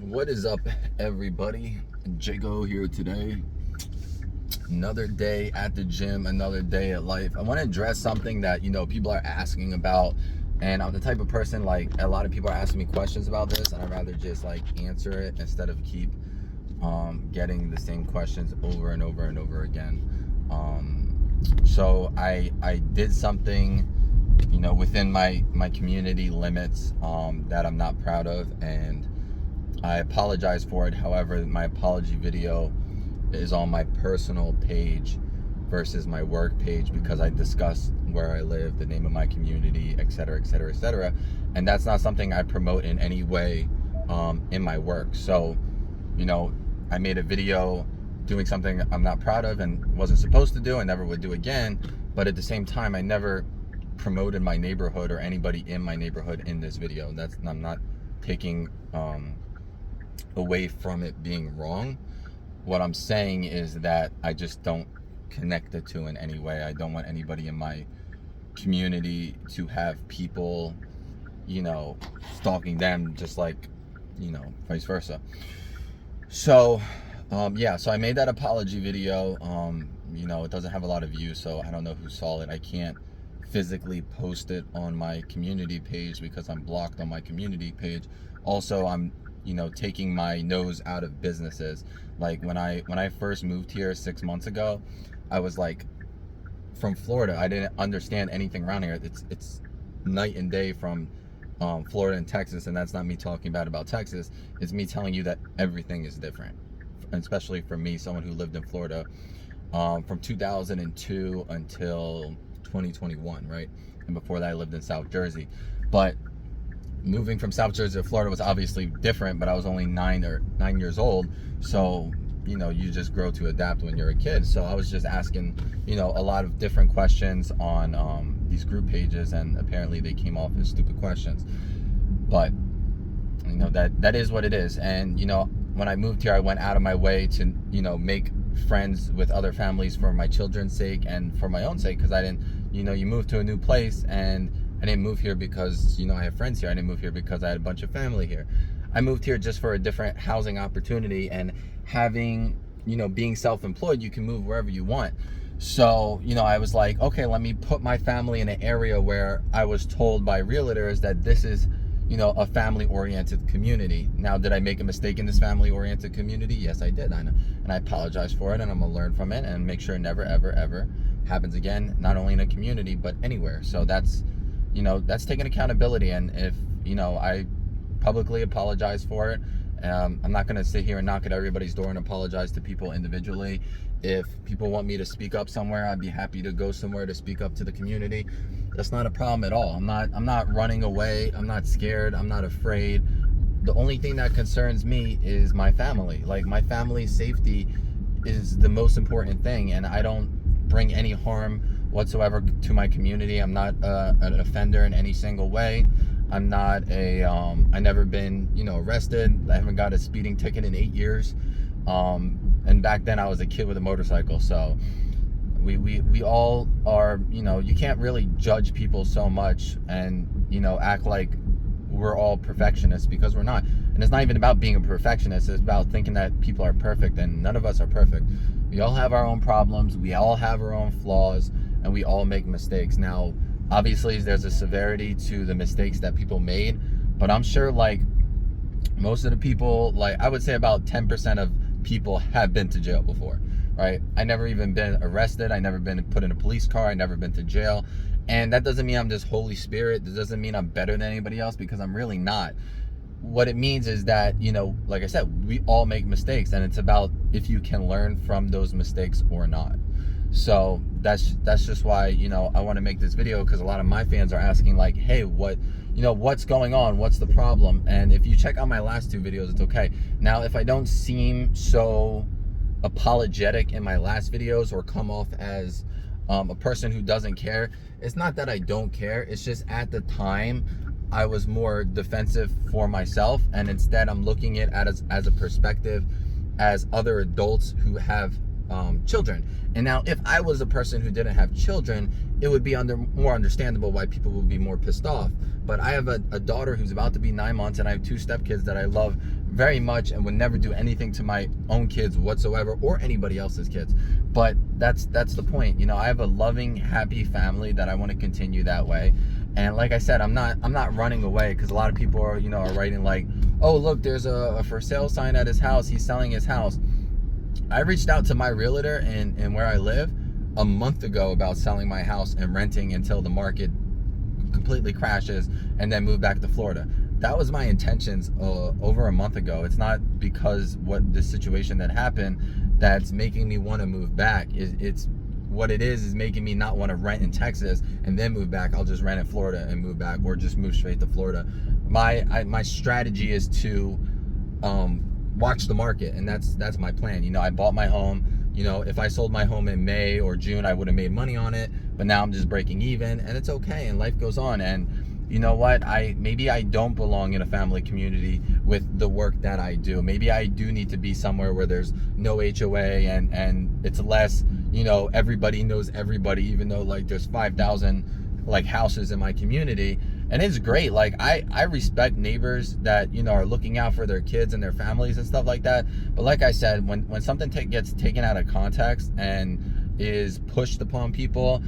What is up, everybody? Jago here today. Another day at the gym, another day at life. I want to address something that people are asking about, and I'm the type of person, like, a lot of people are asking me questions about this, and I'd rather just like answer it instead of keep getting the same questions over and over and over again. So I did something within my community limits that I'm not proud of, and I apologize for it. However, my apology video is on my personal page versus my work page, because I discussed where I live, the name of my community, etc., etc., etc., and that's not something I promote in any way in my work. So I made a video doing something I'm not proud of and wasn't supposed to do and never would do again, but at the same time I never promoted my neighborhood or anybody in my neighborhood in this video. I'm not taking away from it being wrong. What I'm saying is that I just don't connect the two in any way. I don't want anybody in my community to have people stalking them, just like vice versa. So so I made that apology video. It doesn't have a lot of views, so I don't know who saw it. I can't physically post it on my community page because I'm blocked on my community page. Also, I'm taking my nose out of businesses. Like when I first moved here 6 months ago, I was like, from Florida, I didn't understand anything around here. It's night and day from Florida and Texas, and that's not me talking bad about Texas. It's me telling you that everything is different, and especially for me, someone who lived in Florida from 2002 until 2021, right? And before that I lived in South Jersey. But moving from South Jersey to Florida was obviously different, but I was only 9 years old, so you just grow to adapt when you're a kid. So I was just asking a lot of different questions on these group pages, and apparently they came off as stupid questions, but that is what it is. And when I moved here, I went out of my way to make friends with other families for my children's sake and for my own sake, because I didn't you move to a new place, and I didn't move here because I have friends here. I didn't move here because I had a bunch of family here. I moved here just for a different housing opportunity, and having being self-employed, you can move wherever you want. So I was like, okay, let me put my family in an area where I was told by realtors that this is a family-oriented community. Now, did I make a mistake in this family-oriented community? Yes, I did. I know, and I apologize for it, and I'm gonna learn from it and make sure it never, ever, ever happens again, not only in a community but anywhere. So that's taking accountability, and if I publicly apologize for it. I'm not going to sit here and knock at everybody's door and apologize to people individually. If people want me to speak up somewhere, I'd be happy to go somewhere to speak up to the community. That's not a problem at all. I'm not running away. I'm not scared. I'm not afraid. The only thing that concerns me is my family. Like, my family's safety is the most important thing, and I don't bring any harm whatsoever to my community. I'm not an offender in any single way. I'm not I never been arrested. I haven't got a speeding ticket in 8 years, and back then I was a kid with a motorcycle. So we all are, you can't really judge people so much and act like we're all perfectionists, because we're not. And it's not even about being a perfectionist. It's about thinking that people are perfect, and none of us are perfect. We all have our own problems, we all have our own flaws, and we all make mistakes. Now, obviously there's a severity to the mistakes that people made, but I'm sure, like, most of the people, like, I would say about 10% of people have been to jail before, right? I never even been arrested. I never been put in a police car. I never been to jail. And that doesn't mean I'm this Holy Spirit. That doesn't mean I'm better than anybody else, because I'm really not. What it means is that, like I said, we all make mistakes, and it's about if you can learn from those mistakes or not. So that's just why I want to make this video, because a lot of my fans are asking, like, hey, what's going on, what's the problem? And if you check out my last 2 videos, it's okay. Now, if I don't seem so apologetic in my last videos or come off as a person who doesn't care, it's not that I don't care. It's just at the time I was more defensive for myself, and instead I'm looking at it as a perspective, as other adults who have children. And now if I was a person who didn't have children, it would be more understandable why people would be more pissed off. But I have a daughter who's about to be 9 months, and I have 2 stepkids that I love very much and would never do anything to my own kids whatsoever, or anybody else's kids. But that's the point. You know, I have a loving, happy family that I want to continue that way. And like I said, I'm not running away, because a lot of people are, you know, are writing like, oh look, there's a for sale sign at his house, he's selling his house. I reached out to my realtor in where I live a month ago about selling my house and renting until the market completely crashes, and then move back to Florida. That was my intentions over a month ago. It's not because what the situation that happened that's making me want to move back. It's what it is making me not want to rent in Texas and then move back. I'll just rent in Florida and move back, or just move straight to Florida. My strategy is to watch the market, and that's my plan. You know, I bought my home. You know, if I sold my home in May or June, I would have made money on it, but now I'm just breaking even, and it's okay, and life goes on. And you know what, maybe I don't belong in a family community with the work that I do. Maybe I do need to be somewhere where there's no HOA, and it's less, you know, everybody knows everybody, even though like there's 5,000 like houses in my community. And it's great. Like I respect neighbors that, you know, are looking out for their kids and their families and stuff like that. But like I said, when something gets taken out of context and is pushed upon people,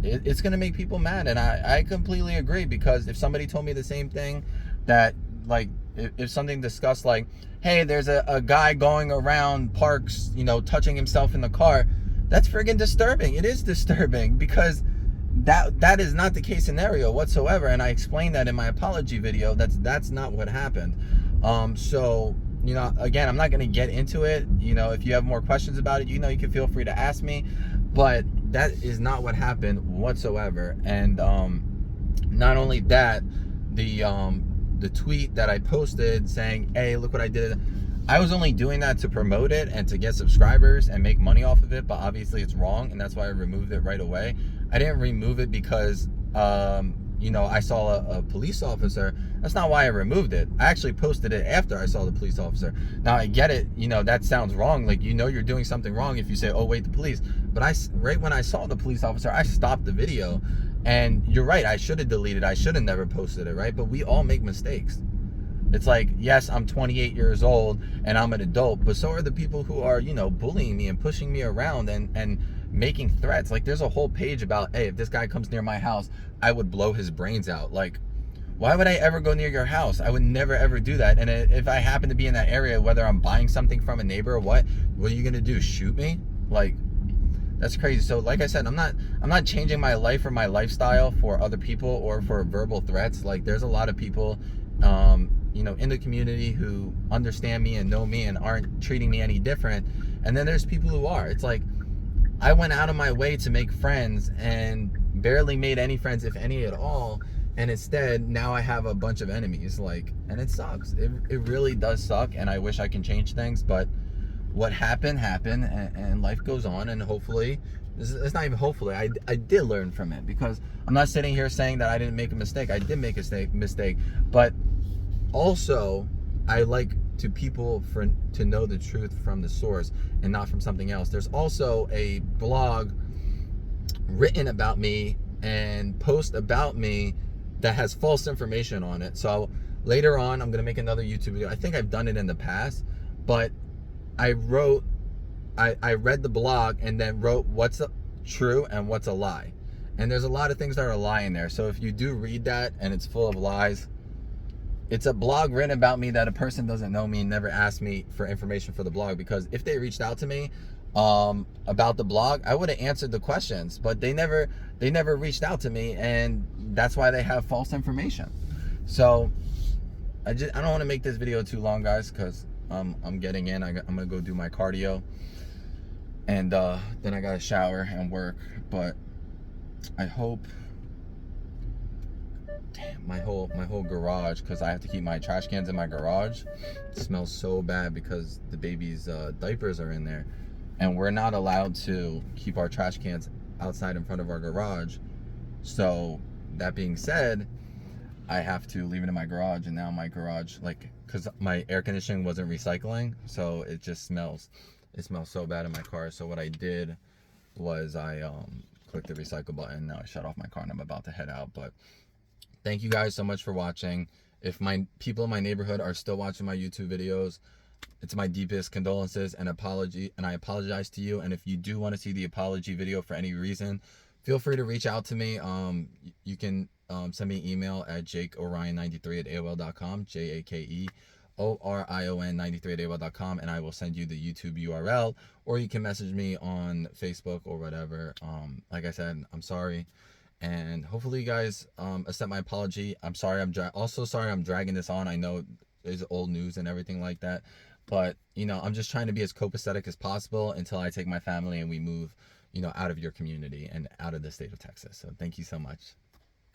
it's going to make people mad. And I completely agree, because if somebody told me the same thing, that like if something discussed like, hey, there's a guy going around parks, you know, touching himself in the car, that's friggin' disturbing. It is disturbing, because that is not the case scenario whatsoever, and I explained that in my apology video. That's not what happened. So, you know, again, I'm not going to get into it. You know, if you have more questions about it, you know, you can feel free to ask me, but that is not what happened whatsoever. And not only that, the tweet that I posted saying, hey, look what I did, I was only doing that to promote it and to get subscribers and make money off of it, but obviously it's wrong, and that's why I removed it right away. I didn't remove it because, you know, I saw a police officer. That's not why I removed it. I actually posted it after I saw the police officer. Now, I get it, you know, that sounds wrong. Like, you know, you're doing something wrong if you say, oh, wait, the police. But right when I saw the police officer, I stopped the video. And you're right, I should have deleted it. I should have never posted it, right? But we all make mistakes. It's like, yes, I'm 28 years old and I'm an adult, but so are the people who are, you know, bullying me and pushing me around and making threats. Like, there's a whole page about, hey, if this guy comes near my house, I would blow his brains out. Like, why would I ever go near your house? I would never ever do that. And if I happen to be in that area, whether I'm buying something from a neighbor or what are you gonna do? Shoot me? Like, that's crazy. So like I said, I'm not changing my life or my lifestyle for other people or for verbal threats. Like, there's a lot of people you know, in the community who understand me and know me and aren't treating me any different. And then there's people who are. It's like, I went out of my way to make friends and barely made any friends, if any at all. And instead, now I have a bunch of enemies. Like, and it sucks. It really does suck. And I wish I can change things, but what happened, and life goes on. And hopefully, it's not even hopefully, I did learn from it, because I'm not sitting here saying that I didn't make a mistake. I did make a mistake, but also, I like people to know the truth from the source and not from something else. There's also a blog written about me and post about me that has false information on it. So later on, I'm going to make another YouTube video. I think I've done it in the past, but I read the blog and then wrote what's true and what's a lie. And there's a lot of things that are a lie in there. So if you do read that and it's full of lies, it's a blog written about me that a person doesn't know me and never asked me for information for the blog. Because if they reached out to me about the blog, I would have answered the questions, but they never reached out to me, and that's why they have false information. So I don't want to make this video too long, guys, because I'm getting in. I'm gonna go do my cardio, and then I gotta shower and work. But I hope. Damn, my whole garage, because I have to keep my trash cans in my garage. It smells so bad because the baby's diapers are in there, and we're not allowed to keep our trash cans outside in front of our garage. So that being said, I have to leave it in my garage, and now my garage, like, because my air conditioning wasn't recycling, so it just smells. It smells so bad in my car. So what I did was I clicked the recycle button. Now I shut off my car and I'm about to head out. But thank you guys so much for watching. If my people in my neighborhood are still watching my YouTube videos, it's my deepest condolences and apology, and I apologize to you. And if you do want to see the apology video for any reason, feel free to reach out to me. You can send me an email at jakeorion93@aol.com, JAKEORION93@aol.com, and I will send you the YouTube URL, or you can message me on Facebook or whatever. Like I said, I'm sorry, and hopefully you guys accept my apology. I'm sorry. Also sorry I'm dragging this on. I know it's old news and everything like that, but you know, I'm just trying to be as copacetic as possible until I take my family and we move, you know, out of your community and out of the state of Texas. So thank you so much.